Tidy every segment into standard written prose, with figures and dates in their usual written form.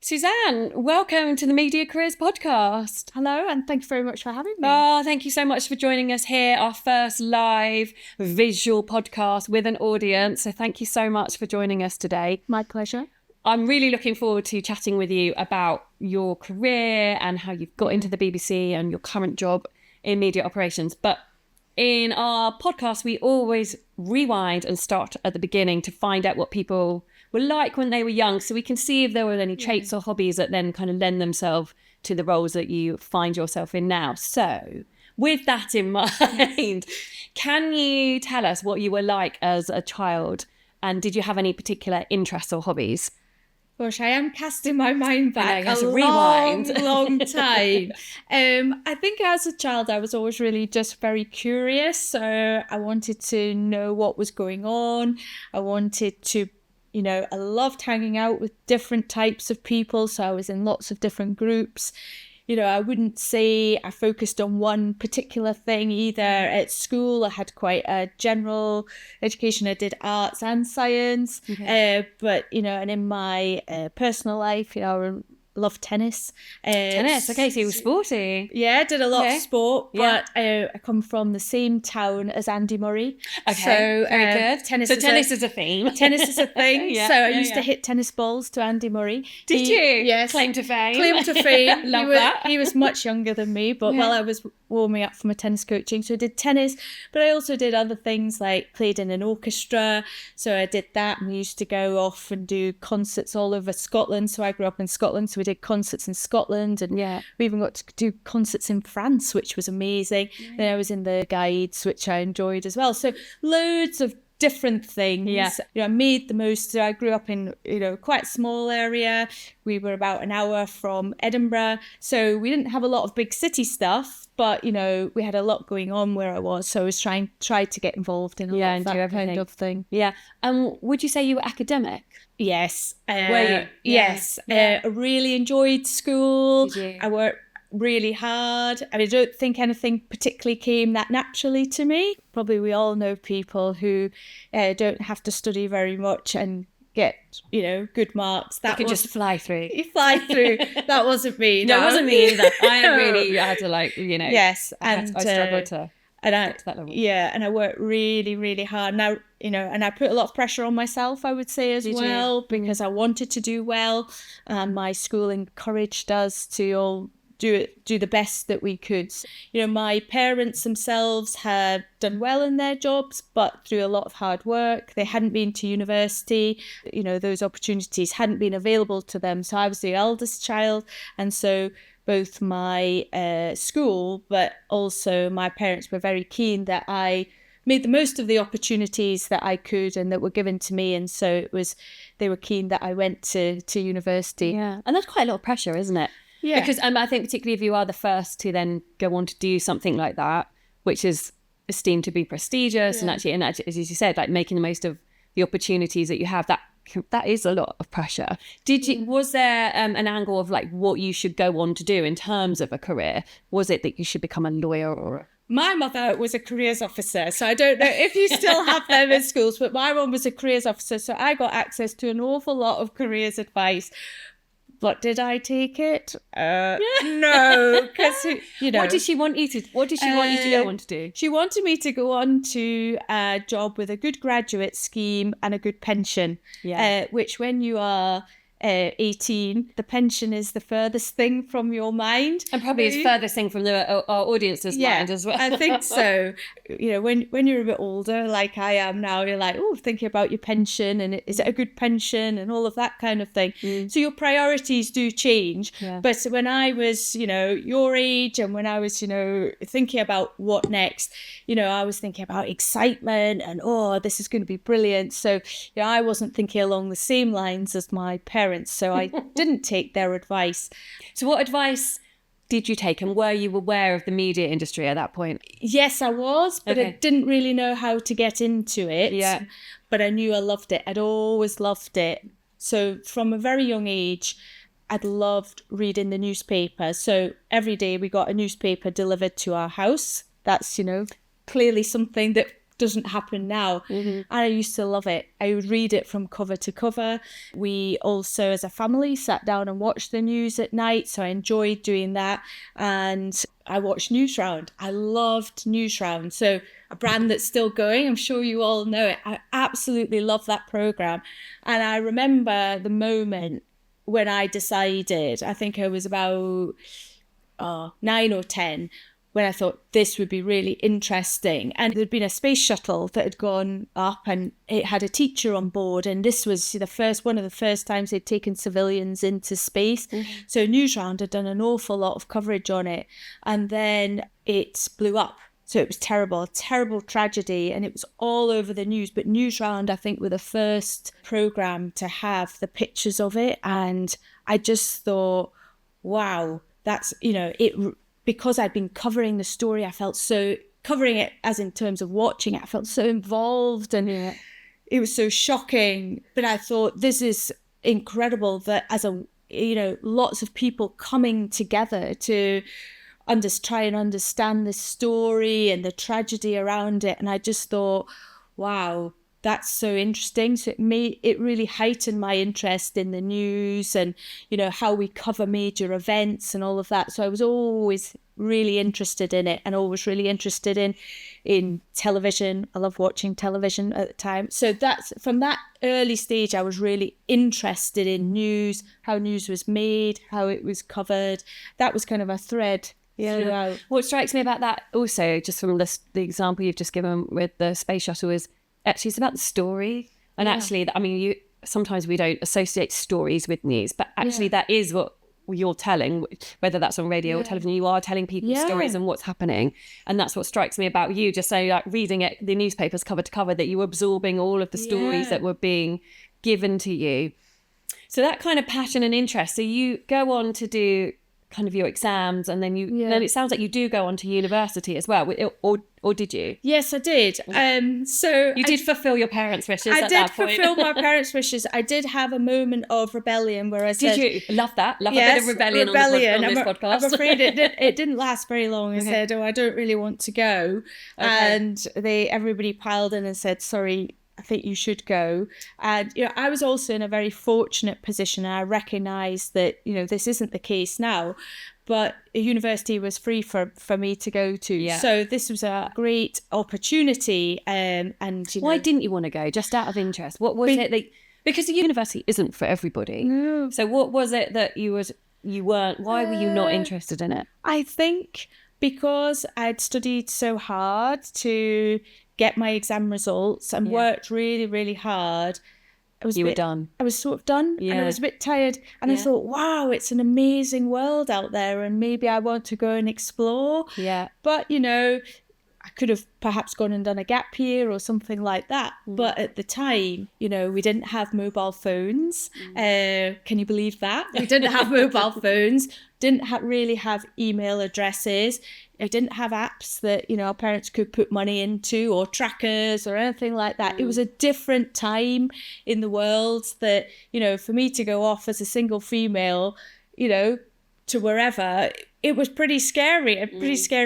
Suzanne, welcome to the Media Careers Podcast. Hello, and thank you very much for having me. Oh, thank you so much for joining us here, our first live visual podcast with an audience. So thank you so much for joining us today. My pleasure. I'm really looking forward to chatting with you about your career and how you've got into the BBC and your current job in media operations. But in our podcast, we always rewind and start at the beginning to find out what people were like when they were young, so we can see if there were any traits or hobbies that then kind of lend themselves to the roles that you find yourself in now. So with that in mind, can you tell us what you were like as a child, and did you have any particular interests or hobbies? Gosh, I am casting my mind back a rewind. long time. I think as a child, I was always really just very curious. So I wanted to know what was going on. I wanted to, I loved hanging out with different types of people. So I was in lots of different groups. I wouldn't say I focused on one particular thing either. At school, I had quite a general education. I did arts and science. But, and in my personal life, I love tennis. Tennis, okay, so you were sporty. Yeah, I did a lot of sport, but I come from the same town as Andy Murray. Okay, so, very good. Tennis is a theme. Tennis is a thing. I used to hit tennis balls to Andy Murray. Did you? Yes. Claim to fame. Claim to fame. Love that. He was much younger than me, but while I was warming up for my tennis coaching, so I did tennis, but I also did other things like played in an orchestra. So I did that, and we used to go off and do concerts all over Scotland. So I grew up in Scotland, so we did concerts in Scotland, and we even got to do concerts in France, which was amazing. Then I was in the guides, which I enjoyed as well. So loads of different things. I made the most. I grew up in quite a small area. We were about an hour from Edinburgh, so we didn't have a lot of big city stuff, but we had a lot going on where I was, so I was tried to get involved in a lot of that kind of thing. Would you say you were academic? Yes. Were you? Yes. I really enjoyed school. Did you? I worked really hard. I don't think anything particularly came that naturally to me. Probably we all know people who don't have to study very much and get good marks. That could just fly through. You fly through. That wasn't me. No, it wasn't me either. I really had to Yes, I struggled to get to that level. Yeah, and I worked really, really hard. Now, and I put a lot of pressure on myself, I would say, as well, because I wanted to do well. My school encouraged us to all do the best that we could. My parents themselves had done well in their jobs, but through a lot of hard work. They hadn't been to university. Those opportunities hadn't been available to them. So I was the eldest child, and so both my school, but also my parents were very keen that I made the most of the opportunities that I could and that were given to me. And so they were keen that I went to university. Yeah, and that's quite a lot of pressure, isn't it? Yeah. Because I think particularly if you are the first to then go on to do something like that, which is esteemed to be prestigious, and actually, as you said, like making the most of the opportunities that you have, that is a lot of pressure. Was there an angle of like what you should go on to do in terms of a career? Was it that you should become a lawyer or? My mother was a careers officer, so I don't know if you still have them in schools, but my mum was a careers officer, so I got access to an awful lot of careers advice. But did I take it? No, because What did she want you to go on to do? She wanted me to go on to a job with a good graduate scheme and a good pension. Which, when you are 18, the pension is the furthest thing from your mind, and probably is furthest thing from our audience's mind as well. I think so. When you're a bit older, like I am now, you're like, thinking about your pension, and is it a good pension, and all of that kind of thing. So your priorities do change. But when I was your age, and when I was thinking about what next, I was thinking about excitement and this is going to be brilliant. So I wasn't thinking along the same lines as my parents. So I didn't take their advice. So what advice did you take, and were you aware of the media industry at that point? Yes, I was, but I didn't really know how to get into it. Yeah. But I knew I loved it. I'd always loved it. So from a very young age, I'd loved reading the newspaper. So every day we got a newspaper delivered to our house. That's, clearly something that doesn't happen now. And I used to love it. I would read it from cover to cover. We also, as a family, sat down and watched the news at night, so I enjoyed doing that. And I watched Newsround. I loved Newsround. So a brand that's still going, I'm sure you all know it. I absolutely love that program. And I remember the moment when I decided, I think I was about 9 or 10, when I thought this would be really interesting. And there'd been a space shuttle that had gone up and it had a teacher on board. And this was one of the first times they'd taken civilians into space. So Newsround had done an awful lot of coverage on it. And then it blew up. So it was terrible, terrible tragedy. And it was all over the news. But Newsround, I think, were the first programme to have the pictures of it. And I just thought, wow, that's, because I'd been covering the story, I felt so, covering it as in terms of watching it, I felt so involved, and it was so shocking. But I thought, this is incredible that lots of people coming together to try and understand this story and the tragedy around it. And I just thought, wow, that's so interesting. So it really heightened my interest in the news and, how we cover major events and all of that. So I was always really interested in it, and always really interested in television. I love watching television at the time. So that's from that early stage, I was really interested in news, how news was made, how it was covered. That was kind of a thread. Yeah. What strikes me about that also, just from the example you've just given with the space shuttle, is actually it's about the story. And actually, sometimes we don't associate stories with news, but actually that is what you're telling, whether that's on radio or television. You are telling people stories and what's happening. And that's what strikes me about you, just so like reading it, the newspapers cover to cover, that you were absorbing all of the stories that were being given to you. So that kind of passion and interest. So you go on to do kind of your exams, and then then it sounds like you do go on to university as well, or did you? Yes, I did. So you did fulfill your parents' wishes. I did fulfill my parents' wishes. I did have a moment of rebellion where I said, "Did you love that? Love a bit of rebellion. On this podcast." I'm afraid it didn't last very long. I said, "Oh, I don't really want to go," and everybody piled in and said, "Sorry, I think you should go." And I was also in a very fortunate position. I recognised that this isn't the case now, but a university was free for me to go to. Yeah. So this was a great opportunity. And why didn't you want to go? Just out of interest, what was it that? Because the university isn't for everybody. No. So what was it that you weren't? Why were you not interested in it? I think because I'd studied so hard to get my exam results and worked really, really hard. Were done. I was sort of done, and I was a bit tired. And I thought, wow, it's an amazing world out there, and maybe I want to go and explore. Yeah. But I could have perhaps gone and done a gap year or something like that. But at the time, we didn't have mobile phones. Can you believe that? We didn't have mobile phones, didn't really have email addresses. I didn't have apps that, our parents could put money into, or trackers or anything like that. It was a different time in the world that, for me to go off as a single female, to wherever, it was pretty scary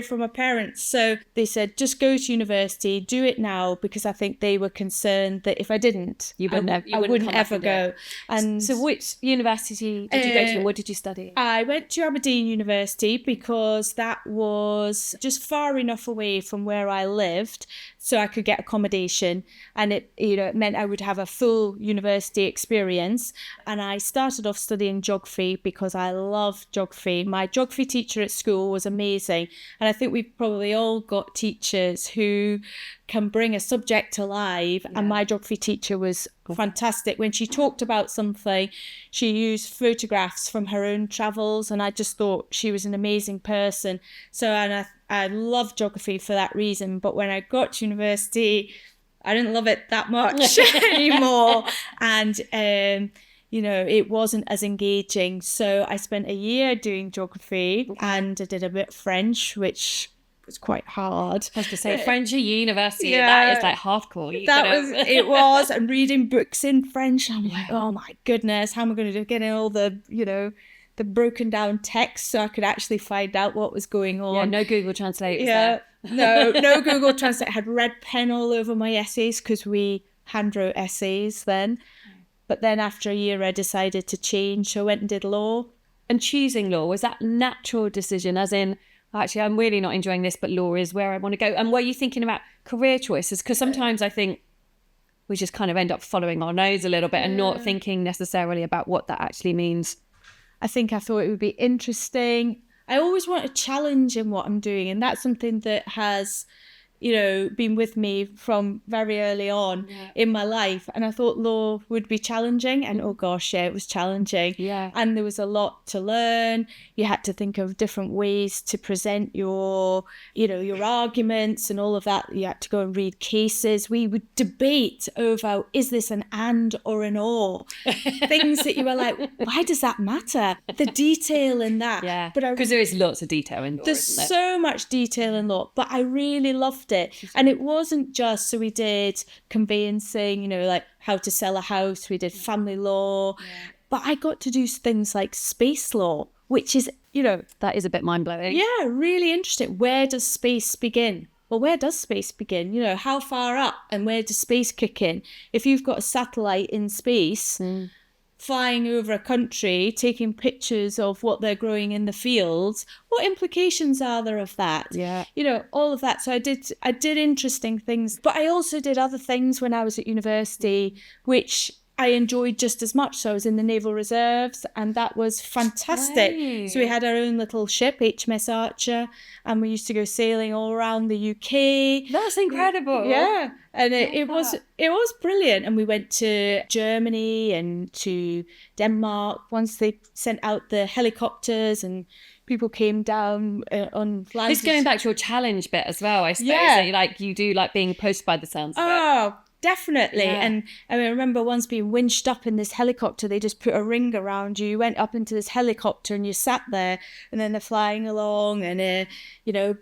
for my parents. So they said, just go to university, do it now, because I think they were concerned that if I didn't, I wouldn't ever go. And so which university did you go to, and what did you study? I went to Aberdeen University because that was just far enough away from where I lived so I could get accommodation, and it meant I would have a full university experience. And I started off studying geography because I loved geography. My geography teacher at school was amazing, and I think we've probably all got teachers who can bring a subject to life. And my geography teacher was fantastic. When she talked about something, she used photographs from her own travels, and I just thought she was an amazing person. So, and I loved geography for that reason. But when I got to university, I didn't love it that much anymore, and it wasn't as engaging. So I spent a year doing geography, and I did a bit of French, which was quite hard. I was to say, French at university, that is like hardcore. It was, and reading books in French. I'm like, oh my goodness, how am I going to get in all the, the broken down text so I could actually find out what was going on. Yeah, no Google Translate. Yeah, no Google Translate. I had red pen all over my essays because we hand wrote essays then. But then after a year, I decided to change. So I went and did law. And choosing law, was that a natural decision, as in, actually, I'm really not enjoying this, but law is where I want to go? And were you thinking about career choices? Because sometimes I think we just kind of end up following our nose a little bit and not thinking necessarily about what that actually means. I think I thought it would be interesting. I always want a challenge in what I'm doing. And that's something that has, been with me from very early on in my life. And I thought law would be challenging. And oh gosh, yeah, it was challenging. Yeah. And there was a lot to learn. You had to think of different ways to present your arguments and all of that. You had to go and read cases. We would debate over, is this an and or an or? Things that you were like, why does that matter? The detail in that. Yeah, because there is lots of detail in law. There's so much detail in law, but I really loved it. And it wasn't just, so we did conveyancing, like how to sell a house, we did family law, but I got to do things like space law, which is, that is a bit mind-blowing. Yeah, really interesting. Where does space begin? Well, where does space begin? How far up and where does space kick in? If you've got a satellite in space flying over a country, taking pictures of what they're growing in the fields, what implications are there of that? Yeah. All of that. So I did interesting things, but I also did other things when I was at university, which I enjoyed just as much. So I was in the Naval Reserves and that was fantastic. Right. So we had our own little ship, HMS Archer, and we used to go sailing all around the UK. That's incredible. Yeah. And it was brilliant. And we went to Germany and to Denmark once they sent out the helicopters and people came down on land. It's going back to your challenge bit as well, I suppose. Yeah. You do like being pushed by the sounds of it. Oh, definitely. Yeah. And I remember once being winched up in this helicopter. They just put a ring around you. You went up into this helicopter and you sat there, and then they're flying along and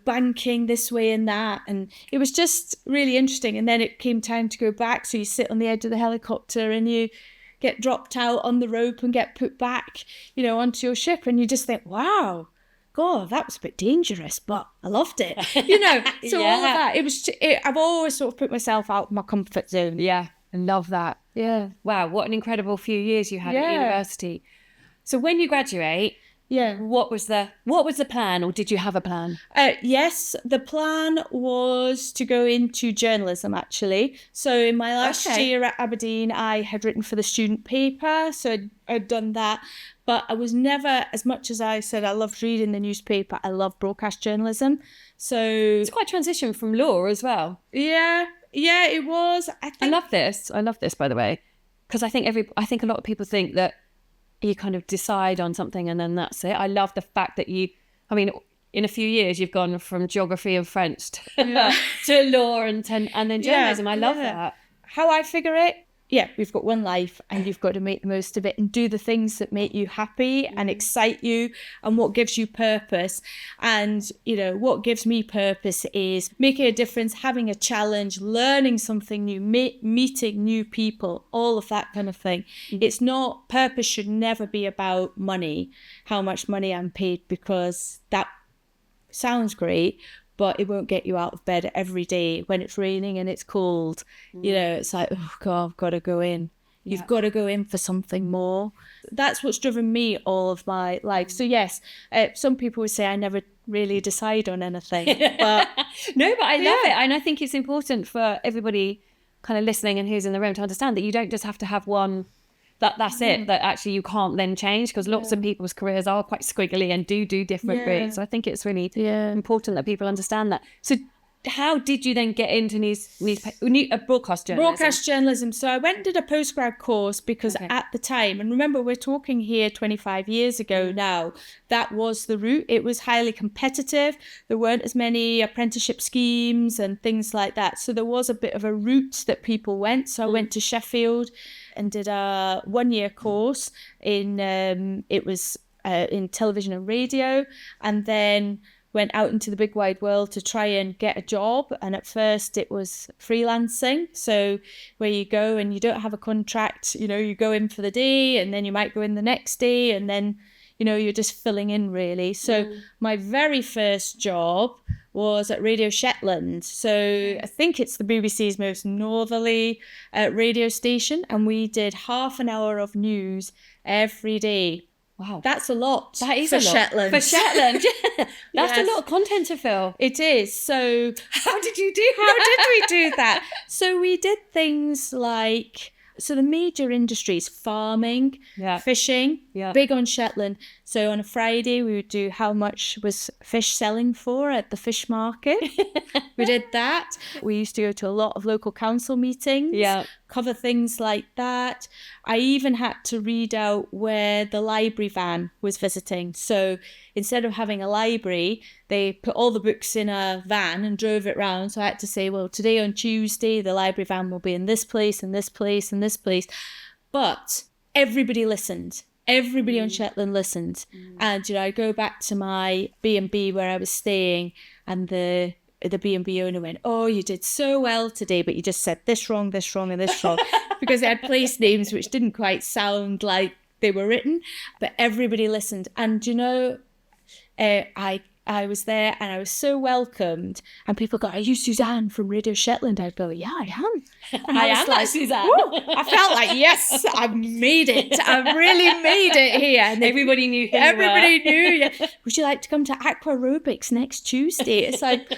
banking this way and that, and it was just really interesting. And then it came time to go back, so you sit on the edge of the helicopter and you get dropped out on the rope and get put back onto your ship, and you just think, wow, God, that was a bit dangerous, but I loved it. So all of that, I've always sort of put myself out of my comfort zone. Yeah, I love that. Yeah. Wow, what an incredible few years you had at university. So when you graduate, what was the plan, or did you have a plan? Yes, the plan was to go into journalism, actually. So in my last year at Aberdeen, I had written for the student paper, so I'd done that. But I was never, as much as I said I loved reading the newspaper, I love broadcast journalism. So it's quite a transition from law as well. Yeah, it was. I love this, by the way, because I think a lot of people think that you kind of decide on something and then that's it. I love the fact that in a few years you've gone from geography and French to law and then journalism. I love that. How I figure it, we've got one life and you've got to make the most of it and do the things that make you happy and excite you and what gives you purpose. And, what gives me purpose is making a difference, having a challenge, learning something new, meeting new people, all of that kind of thing. Purpose should never be about money, how much money I'm paid, because that sounds great, but it won't get you out of bed every day when it's raining and it's cold. It's like, oh God, I've got to go in. You've got to go in for something more. That's what's driven me all of my life. So yes, some people would say I never really decide on anything. But no, but I love it. And I think it's important for everybody kind of listening and who's in the room to understand that you don't just have to have one, that's it, that actually you can't then change, because lots of people's careers are quite squiggly and do different routes. So I think it's really important that people understand that. So how did you then get into broadcast journalism? Broadcast journalism. So I went and did a postgrad course because at the time, and remember we're talking here 25 years ago now, that was the route. It was highly competitive. There weren't as many apprenticeship schemes and things like that. So there was a bit of a route that people went. So I went to Sheffield and did a 1-year course in in television and radio, and then went out into the big wide world to try and get a job. And at first it was freelancing, so where you go and you don't have a contract, you go in for the day and then you might go in the next day, and then you're just filling in really. So my very first job was at Radio Shetland. So I think it's the BBC's most northerly radio station, and we did half an hour of news every day. Wow. That's a lot. That is for a lot. Shetland. For Shetland. That's a lot of content to fill. It is. So How did you do how did we do that? So we did things like, so the major industries, farming, fishing, big on Shetland. So on a Friday, we would do how much was fish selling for at the fish market. We did that. We used to go to a lot of local council meetings, cover things like that. I even had to read out where the library van was visiting. So instead of having a library, they put all the books in a van and drove it round. So I had to say, well, today on Tuesday, the library van will be in this place and this place and this place. But everybody listened. Everybody on Shetland listened. And, I go back to my B&B where I was staying, and the B&B owner went, oh, you did so well today, but you just said this wrong, this wrong, and this wrong. Because they had place names which didn't quite sound like they were written. But everybody listened. And, I was there and I was so welcomed. And people go, are you Suzanne from Radio Shetland? I'd go, yeah, I am. And I am like Suzanne. I felt like, yes, I've made it. I've really made it here. And everybody knew who everybody knew you. Would you like to come to aqua aerobics next Tuesday? It's like,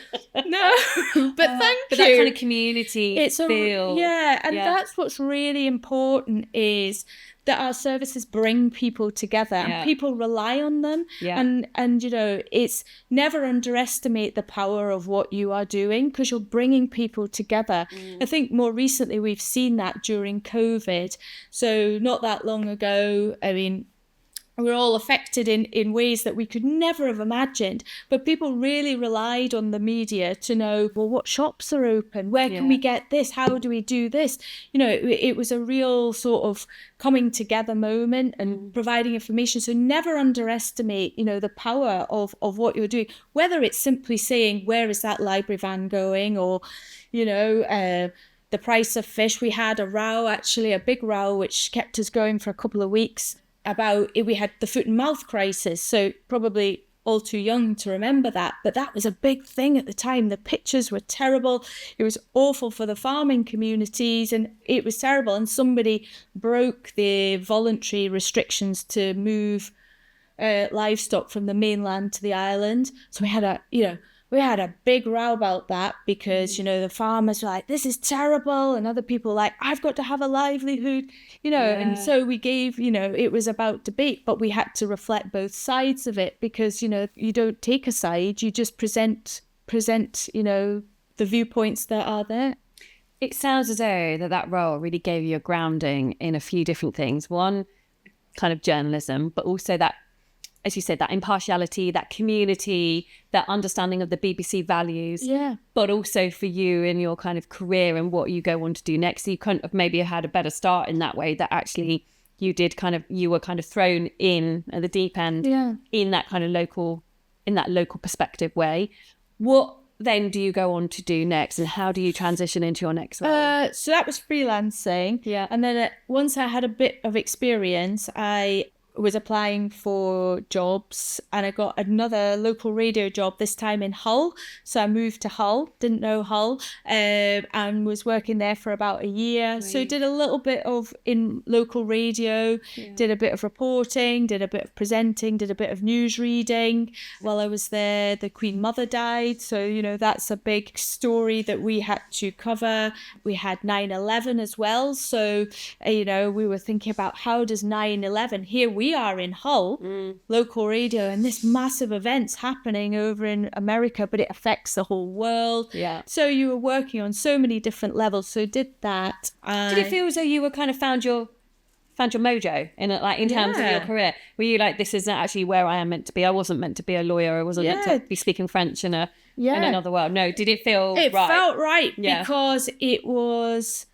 no, but thank you. But that kind of community feel. And that's what's really important, is that our services bring people together and people rely on them. And it's never underestimate the power of what you are doing, because you're bringing people together. I think more recently we've seen that during COVID. So not that long ago, I mean, we're all affected in ways that we could never have imagined. But people really relied on the media to know, well, what shops are open? Where can we get this? How do we do this? It was a real sort of coming together moment and providing information. So never underestimate, the power of what you're doing, whether it's simply saying, where is that library van going? Or, the price of fish. We had a big row, which kept us going for a couple of weeks, about we had the foot and mouth crisis. So probably all too young to remember that, but that was a big thing at the time. The pictures were terrible. It was awful for the farming communities, and it was terrible. And somebody broke the voluntary restrictions to move livestock from the mainland to the island. So we had a big row about that, because, the farmers were like, this is terrible. And other people were like, I've got to have a livelihood, And so we gave, it was about debate, but we had to reflect both sides of it, because, you don't take a side, you just present, the viewpoints that are there. It sounds as though that role really gave you a grounding in a few different things. One, kind of journalism, but also that, as you said, that impartiality, that community, that understanding of the BBC values, but also for you in your kind of career and what you go on to do next. So you kind of maybe had a better start in that way, that actually you were kind of thrown in at the deep end in that kind of local perspective way. What then do you go on to do next, and how do you transition into your next role? So that was freelancing. And then once I had a bit of experience, I was applying for jobs, and I got another local radio job, this time in Hull. So I moved to Hull, didn't know Hull, and was working there for about a year. Right. So did a little bit of in local radio, did a bit of reporting, did a bit of presenting, did a bit of news reading. While I was there, the Queen Mother died. So, that's a big story that we had to cover. We had 9/11 as well. So, we were thinking about, how does 9/11, here we are in Hull, local radio, and this massive event's happening over in America, but it affects the whole world. So you were working on so many different levels. So did that. Did it feel as though you were kind of found your mojo in terms of your career? Were you like, this isn't actually where I am meant to be? I wasn't meant to be a lawyer. I wasn't meant to be speaking French in another world. No, did it feel right? It felt right, because it was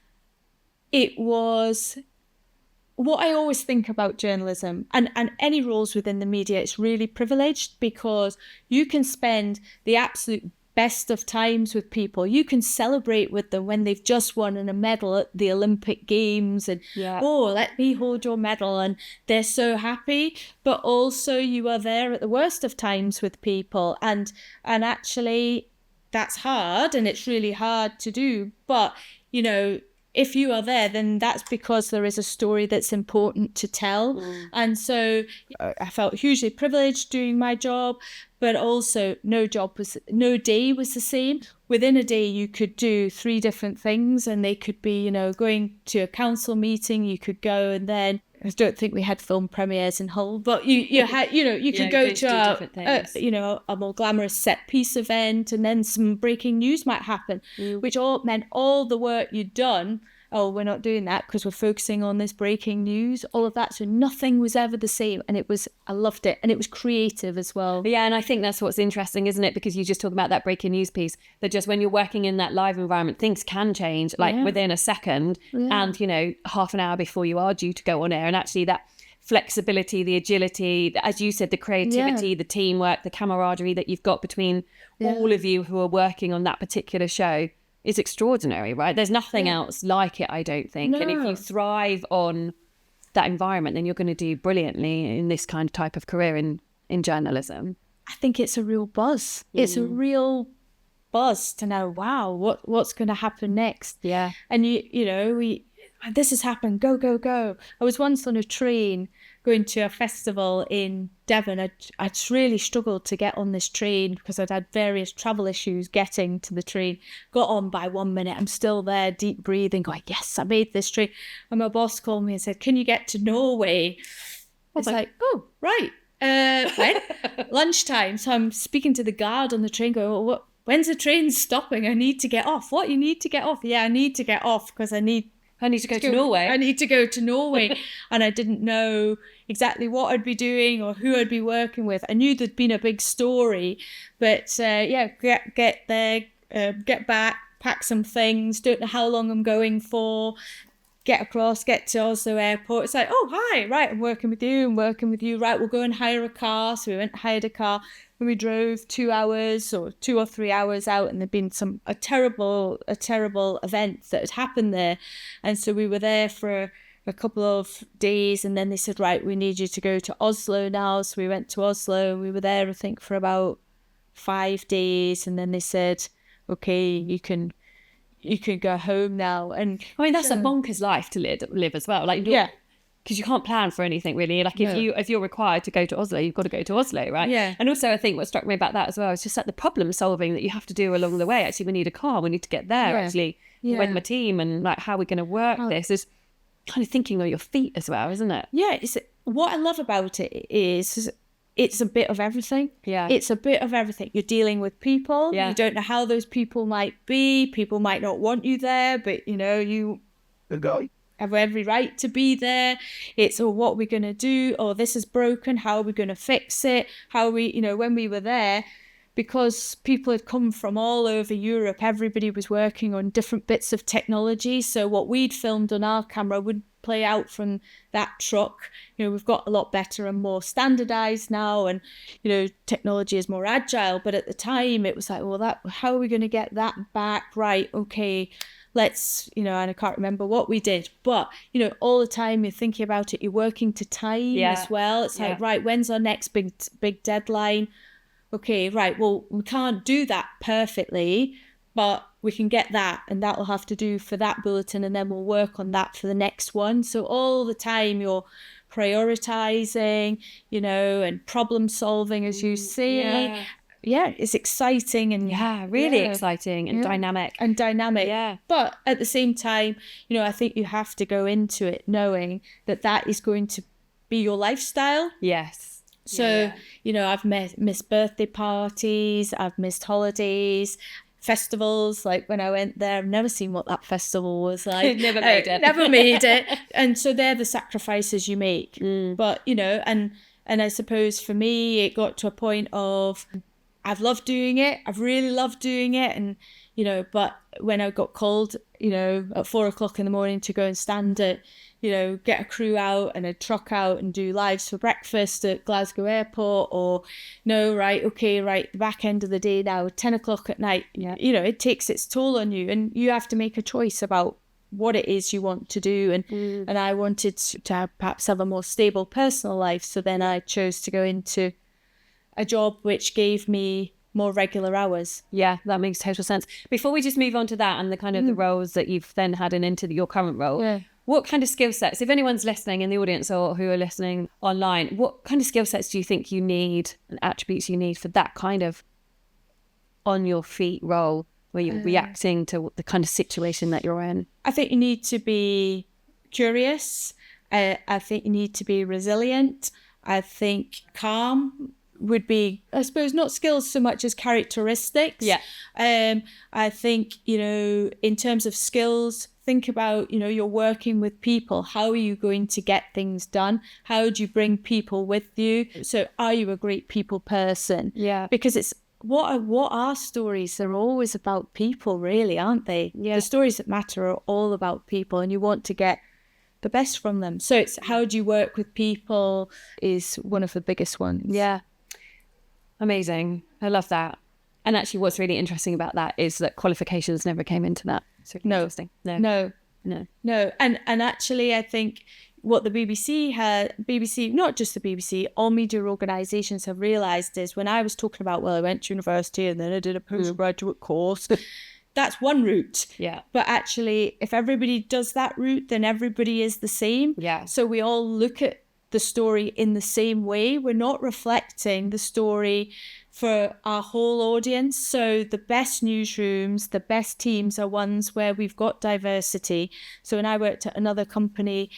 what I always think about journalism and any roles within the media. It's really privileged, because you can spend the absolute best of times with people. You can celebrate with them when they've just won a medal at the Olympic Games and, oh, let me hold your medal. And they're so happy. But also you are there at the worst of times with people. And actually that's hard, and it's really hard to do. But, you know, if you are there, then that's because there is a story that's important to tell. And so I felt hugely privileged doing my job, but also no day was the same. Within a day, you could do 3 different things, and they could be, you know, going to a council meeting, you could go, and then I don't think we had film premieres in Hull, but you had, you know, you could go to you know, a more glamorous set piece event, and then some breaking news might happen, which all meant all the work you'd done. Oh, we're not doing that because we're focusing on this breaking news, all of that. So nothing was ever the same. And I loved it. And it was creative as well. Yeah, and I think that's what's interesting, isn't it? Because you just talk about that breaking news piece, that just when you're working in that live environment, things can change like within a second and, you know, half an hour before you are due to go on air. And actually that flexibility, the agility, as you said, the creativity, the teamwork, the camaraderie that you've got between all of you who are working on that particular show is extraordinary, right? There's nothing else like it, I don't think. And if you thrive on that environment, then you're going to do brilliantly in this kind of type of career in journalism. I think it's a real buzz. It's a real buzz to know, wow, what's going to happen next? Yeah. And you know, this has happened, go. I was once on a train going to a festival in Devon. I'd really struggled to get on this train because I'd had various travel issues getting to the train. Got on by 1 minute. I'm still there, deep breathing, going, yes, I made this train. And my boss called me and said, can you get to Norway? I was like, oh, right. When? Lunchtime. So I'm speaking to the guard on the train, going, oh, when's the train stopping? I need to get off. What, you need to get off? Yeah, I need to get off because I need to go to Norway. I need to go to Norway. And I didn't know exactly what I'd be doing or who I'd be working with. I knew there'd been a big story, but get there, get back, pack some things, don't know how long I'm going for, get across, get to Oslo airport. It's like, oh, hi, right, I'm working with you, right, we'll go and hire a car. So we went and hired a car. And we drove 2 hours or 2 or 3 hours out, and there'd been a terrible event that had happened there. And so we were there for a couple of days, and then they said, right, we need you to go to Oslo now. So we went to Oslo, and we were there, I think, for about 5 days. And then they said, okay, you can go home now. And I mean, that's a bonkers life to live as well. Like, because you can't plan for anything really. Like if you're required to go to Oslo, you've got to go to Oslo, right? Yeah. And also I think what struck me about that as well is just like the problem solving that you have to do along the way. Actually, we need a car, we need to get there actually with my team, and like how we're going to work this is kind of thinking on your feet as well, isn't it? Yeah. What I love about it is it's a bit of everything. Yeah. It's a bit of everything. You're dealing with people. Yeah. You don't know how those people might be. People might not want you there, but you know, you have every right to be there. It's, oh, what are we going to do? Oh, this is broken. How are we going to fix it? How are we, you know, when we were there, because people had come from all over Europe, everybody was working on different bits of technology. So what we'd filmed on our camera would play out from that truck. You know, we've got a lot better and more standardized now, and you know, technology is more agile. But at the time it was like, well, how are we going to get that back? Right, okay, let's, you know, and I can't remember what we did, but you know, all the time you're thinking about it, you're working to time as well. It's like, right, when's our next big deadline? Okay, right, well, we can't do that perfectly, but we can get that, and that will have to do for that bulletin, and then we'll work on that for the next one. So all the time you're prioritizing, you know, and problem solving, as you say. Yeah, it's exciting and really exciting and dynamic. Yeah. But at the same time, you know, I think you have to go into it knowing that that is going to be your lifestyle. Yes. So, you know, I've missed birthday parties, I've missed holidays, festivals. Like when I went there, I've never seen what that festival was like. Never made it. And so they're the sacrifices you make. But, you know, and I suppose for me, it got to a point of, I've loved doing it. I've really loved doing it. And, you know, but when I got called, you know, at 4 o'clock in the morning to go and stand at get a crew out and a truck out and do lives for breakfast at Glasgow Airport, or no, right, the back end of the day now, 10 o'clock at night. Yeah. It takes its toll on you, and you have to make a choice about what it is you want to do. And I wanted to perhaps have a more stable personal life. So then I chose to go into a job which gave me more regular hours. Yeah, that makes total sense. Before we just move on to that and the kind of the roles that you've then had into your current role, what kind of skill sets, if anyone's listening in the audience or who are listening online, what kind of skill sets do you think you need and attributes you need for that kind of on your feet role where you're reacting to the kind of situation that you're in? I think you need to be curious. I think you need to be resilient. I think calm would be, I suppose, not skills so much as characteristics. Yeah. I think, in terms of skills, think about, you're working with people. How are you going to get things done? How do you bring people with you? So are you a great people person? Yeah. Because it's, what are stories? They're always about people, really, aren't they? Yeah. The stories that matter are all about people, and you want to get the best from them. So it's how do you work with people is one of the biggest ones. Yeah. Amazing. I love that. And actually what's really interesting about that is that qualifications never came into that. So interesting. No. And actually I think what the BBC, not just the BBC, all media organisations have realised is when I was talking about, I went to university and then I did a postgraduate course, that's one route. Yeah. But actually, if everybody does that route, then everybody is the same. Yeah. So we all look at the story in the same way. We're not reflecting the story for our whole audience. So the best newsrooms, the best teams are ones where we've got diversity. So when I worked at another company,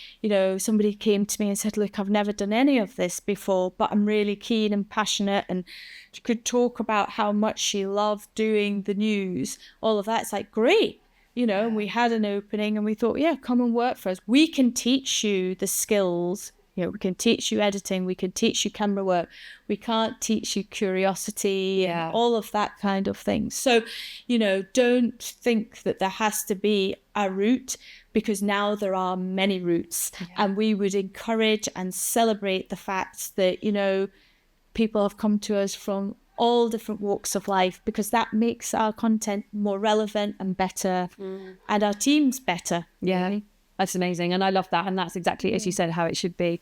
somebody came to me and said, look, I've never done any of this before, but I'm really keen and passionate, and she could talk about how much she loved doing the news, all of that. It's like, great. And we had an opening and we thought, come and work for us. We can teach you the skills. We can teach you editing, we can teach you camera work, we can't teach you curiosity, and all of that kind of thing. So, don't think that there has to be a route, because now there are many routes. And we would encourage and celebrate the fact that, people have come to us from all different walks of life, because that makes our content more relevant and better, and our teams better. Yeah. Really. That's amazing. And I love that. And that's exactly, as you said, how it should be.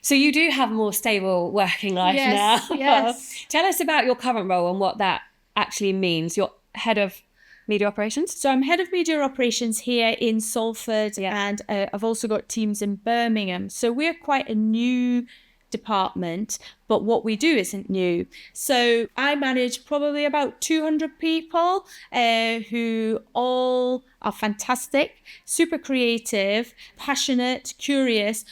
So you do have a more stable working life now. Yes. Tell us about your current role and what that actually means. You're head of media operations? So I'm head of media operations here in Salford, and I've also got teams in Birmingham. So we're quite a new department, but what we do isn't new. So I manage probably about 200 people who all are fantastic, super creative, passionate, curious,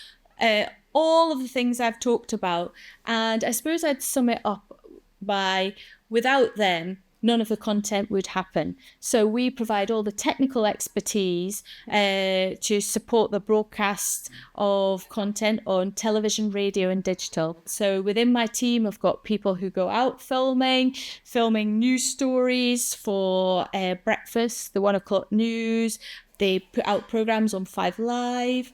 all of the things I've talked about. And I suppose I'd sum it up by, without them, none of the content would happen. So we provide all the technical expertise to support the broadcast of content on television, radio and digital. So within my team, I've got people who go out filming news stories for breakfast, the 1 o'clock news. They put out programmes on 5 Live.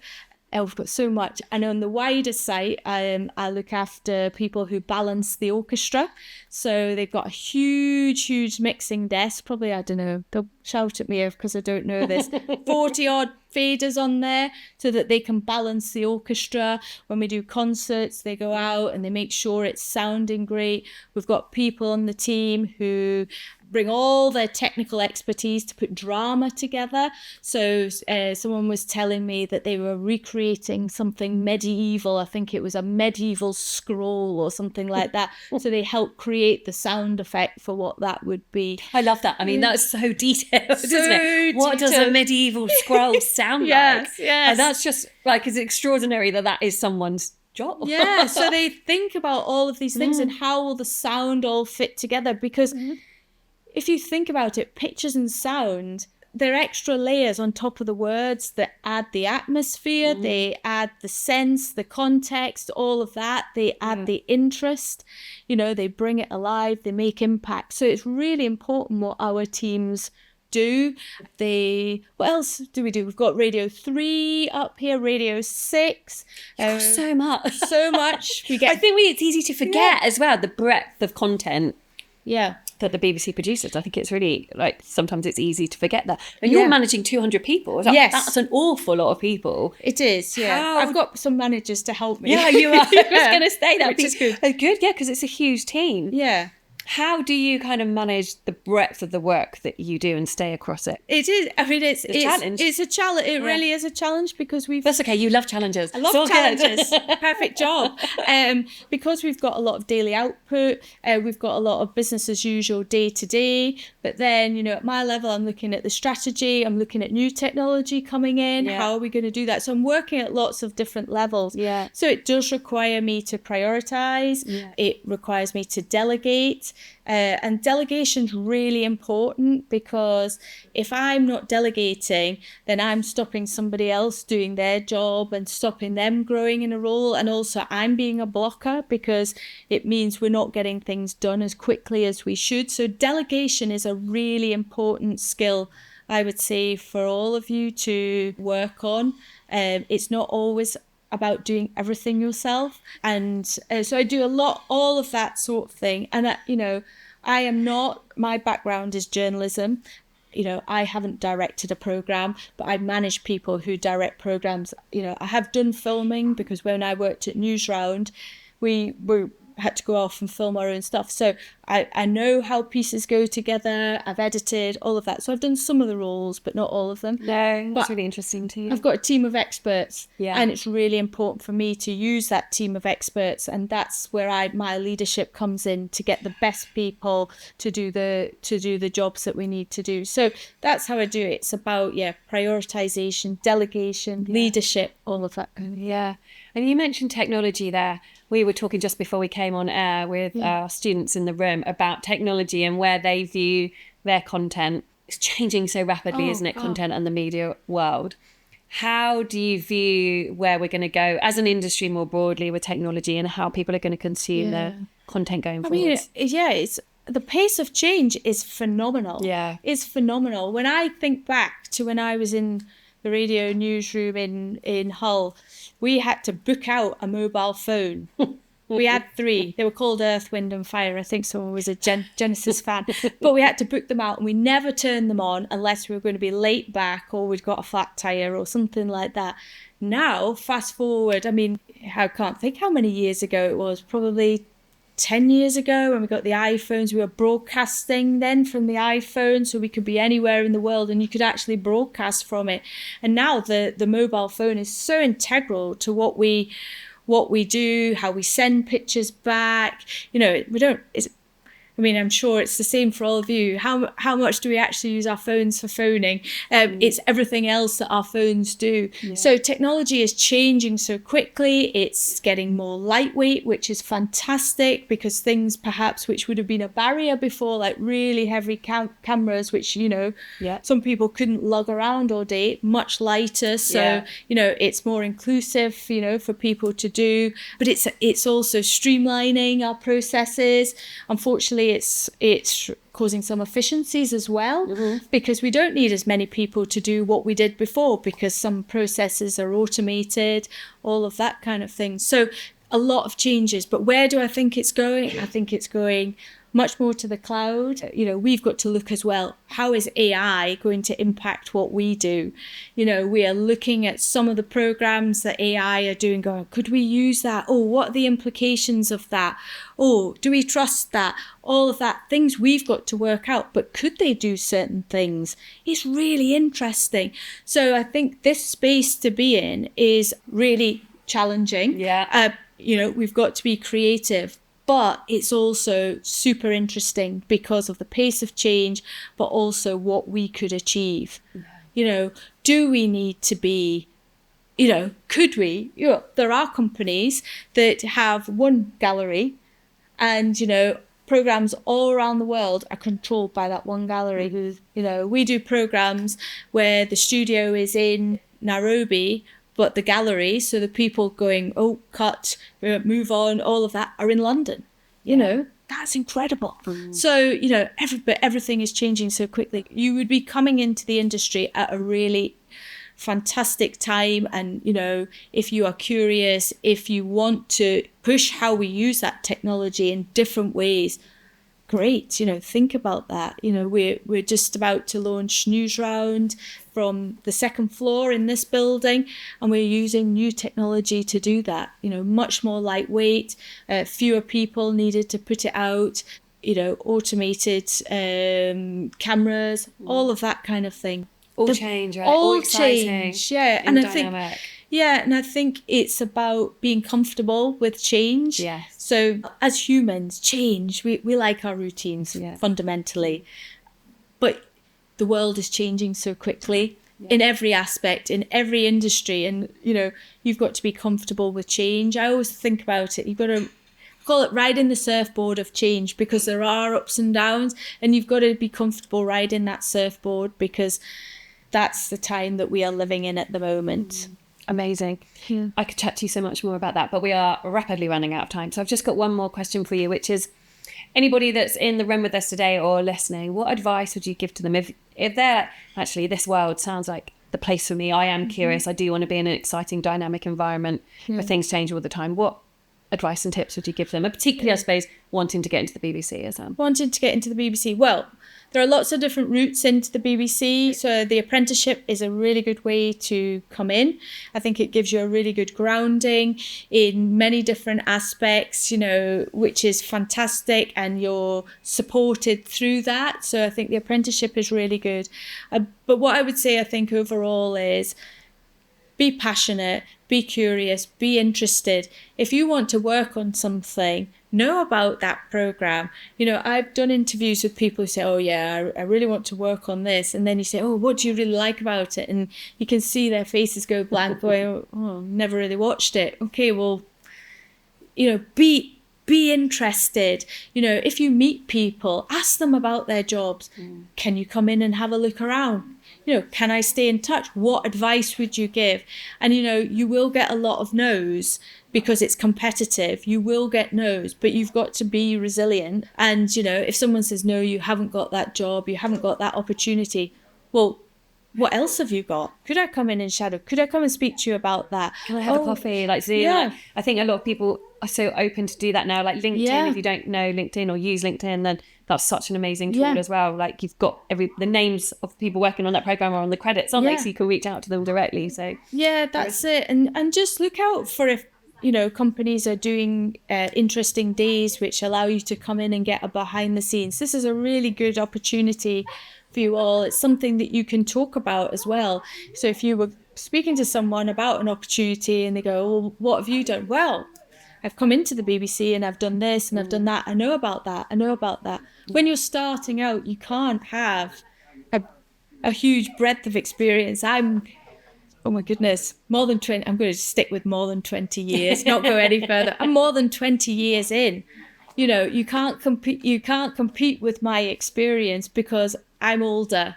We've got so much. And on the wider site, I look after people who balance the orchestra. So they've got a huge mixing desk. Probably, I don't know, they'll shout at me because I don't know this. 40 odd faders on there so that they can balance the orchestra. When we do concerts, they go out and they make sure it's sounding great. We've got people on the team who bring all their technical expertise to put drama together. So someone was telling me that they were recreating something medieval. I think it was a medieval scroll or something like that. So they helped create the sound effect for what that would be. I love that. I mean, that's so detailed, isn't it? What does a medieval scroll sound like? Yes. And that's just like, it's extraordinary that is someone's job. Yeah, so they think about all of these things and how will the sound all fit together, because if you think about it, pictures and sound, they're extra layers on top of the words that add the atmosphere, they add the sense, the context, all of that. They add the interest, they bring it alive, they make impact. So it's really important what our teams do. What else do we do? We've got Radio 3 up here, Radio 6. So much. So much. I think it's easy to forget as well, the breadth of content that the BBC produces. I think it's really, like, sometimes it's easy to forget that. And you're managing 200 people. Yes. That's an awful lot of people. It is, yeah. I've got some managers to help me. Yeah, you are. I was going to say that. Which is good. Good, yeah, because it's a huge team. Yeah. How do you kind of manage the breadth of the work that you do and stay across it? It is. I mean, it's a challenge. It's a challenge. It really is a challenge because That's okay. You love challenges. I love challenges. Perfect job. Because we've got a lot of daily output. We've got a lot of business as usual day to day. But then, you know, at my level, I'm looking at the strategy. I'm looking at new technology coming in. Yeah. How are we going to do that? So I'm working at lots of different levels. Yeah. So it does require me to prioritize. Yeah. It requires me to delegate. And delegation's really important, because if I'm not delegating, then I'm stopping somebody else doing their job and stopping them growing in a role. And also I'm being a blocker, because it means we're not getting things done as quickly as we should. So delegation is a really important skill, I would say, for all of you to work on. It's not always about doing everything yourself. And so I do all of that sort of thing. And, you know, my background is journalism. You know, I haven't directed a program, but I manage people who direct programs. You know, I have done filming, because when I worked at Newsround, we had to go off and film our own stuff. So I know how pieces go together. I've edited all of that. So I've done some of the roles, but not all of them. No, that's really interesting too. I've got a team of experts, and it's really important for me to use that team of experts. And that's where my leadership comes in, to get the best people to do the jobs that we need to do. So that's how I do it. It's about, prioritization, delegation, leadership, all of that. Yeah. And you mentioned technology there. We were talking just before we came on air with our students in the room about technology and where they view their content. It's changing so rapidly, isn't it, content and the media world? How do you view where we're going to go as an industry more broadly with technology, and how people are going to consume their content going forward? I mean, it's the pace of change is phenomenal. Yeah. It's phenomenal. When I think back to when I was in the radio newsroom in Hull, we had to book out a mobile phone. We had 3. They were called Earth, Wind and Fire. I think someone was a Genesis fan. But we had to book them out, and we never turned them on unless we were going to be late back or we'd got a flat tyre or something like that. Now, fast forward, I mean, I can't think how many years ago it was, probably 10 years ago when we got the iPhones. We were broadcasting then from the iPhone, so we could be anywhere in the world and you could actually broadcast from it. And now the mobile phone is so integral to what we do, how we send pictures back. You know, I'm sure it's the same for all of you. How much do we actually use our phones for phoning? It's everything else that our phones do. Yeah. So technology is changing so quickly. It's getting more lightweight, which is fantastic, because things perhaps which would have been a barrier before, like really heavy cameras, which, you know, some people couldn't lug around all day, much lighter. So, you know, it's more inclusive, you know, for people to do. But it's also streamlining our processes. Unfortunately, it's causing some efficiencies as well, because we don't need as many people to do what we did before, because some processes are automated, all of that kind of thing. So a lot of changes. But where do I think it's going? I think it's going much more to the cloud. You know, we've got to look as well, how is AI going to impact what we do? You know, we are looking at some of the programs that AI are doing, going, could we use that? Oh, what are the implications of that? Oh, do we trust that? All of that, things we've got to work out, but could they do certain things? It's really interesting. So I think this space to be in is really challenging. You know, we've got to be creative. But it's also super interesting because of the pace of change, but also what we could achieve. You know, do we need to be, you know, could we? You know, there are companies that have one gallery and, you know, programs all around the world are controlled by that one gallery. You know, we do programs where the studio is in Nairobi, but the gallery, so the people going, oh, cut, move on, all of that, are in London. You know, that's incredible. So, everything is changing so quickly. You would be coming into the industry at a really fantastic time. And, if you are curious, if you want to push how we use that technology in different ways, great, think about that. We're just about to launch Newsround from the second floor in this building, and we're using new technology to do that. Much more lightweight, fewer people needed to put it out, automated cameras, all of that kind of thing. All change, right? All exciting, change, yeah. And dynamic. And I think it's about being comfortable with change. Yes. So as humans, change, we like our routines fundamentally. But the world is changing so quickly in every aspect, in every industry. And, you've got to be comfortable with change. I always think about it. You've got to call it riding the surfboard of change, because there are ups and downs, and you've got to be comfortable riding that surfboard, because that's the time that we are living in at the moment. Amazing. Yeah. I could chat to you so much more about that, but we are rapidly running out of time. So I've just got one more question for you, which is, anybody that's in the room with us today or listening, what advice would you give to them if they're actually, this world sounds like the place for me, I am curious, I do want to be in an exciting, dynamic environment where things change all the time. What advice and tips would you give them? And particularly, I suppose, wanting to get into the BBC as well. Wanting to get into the BBC. Well, there are lots of different routes into the BBC. So the apprenticeship is a really good way to come in. I think it gives you a really good grounding in many different aspects, which is fantastic, and you're supported through that. So I think the apprenticeship is really good. But what I would say, I think overall, is be passionate, be curious, be interested. If you want to work on something, know about that program. I've done interviews with people who say, oh yeah, I really want to work on this. And then you say, oh, what do you really like about it? And you can see their faces go blank, going, oh, never really watched it. Okay, well, be interested. If you meet people, ask them about their jobs. Can you come in and have a look around? Can I stay in touch? What advice would you give? And, you will get a lot of no's, because it's competitive. You will get no's, but you've got to be resilient. And, if someone says, no, you haven't got that job, you haven't got that opportunity, well, what else have you got? Could I come in and shadow? Could I come and speak to you about that? Can I have a coffee? Like Zoom? Yeah. I think a lot of people are so open to do that now. Like LinkedIn, if you don't know LinkedIn or use LinkedIn, then that's such an amazing tool as well. Like you've got the names of people working on that program are on the credits, aren't they? So you can reach out to them directly. So that's it. And just look out for if companies are doing interesting days which allow you to come in and get a behind the scenes. This is a really good opportunity for you all. It's something that you can talk about as well. So if you were speaking to someone about an opportunity and they go, well, what have you done? Well, I've come into the BBC and I've done this and I've done that. I know about that. When you're starting out, you can't have a huge breadth of experience. Oh my goodness, more than 20, I'm going to stick with more than 20 years, not go any further. I'm more than 20 years in. You can't compete with my experience because I'm older.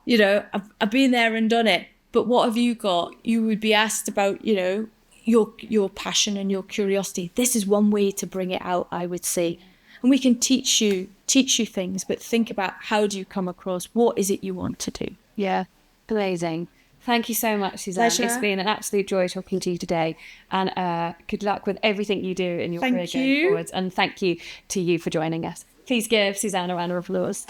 I've been there and done it. But what have you got? You would be asked about, your passion and your curiosity. This is one way to bring it out, I would say. And we can teach you things, but think about, how do you come across? What is it you want to do? Yeah, amazing. Thank you so much, Suzanne. Pleasure. It's been an absolute joy talking to you today. And good luck with everything you do in your career going forwards. And thank you to you for joining us. Please give Suzanne a round of applause.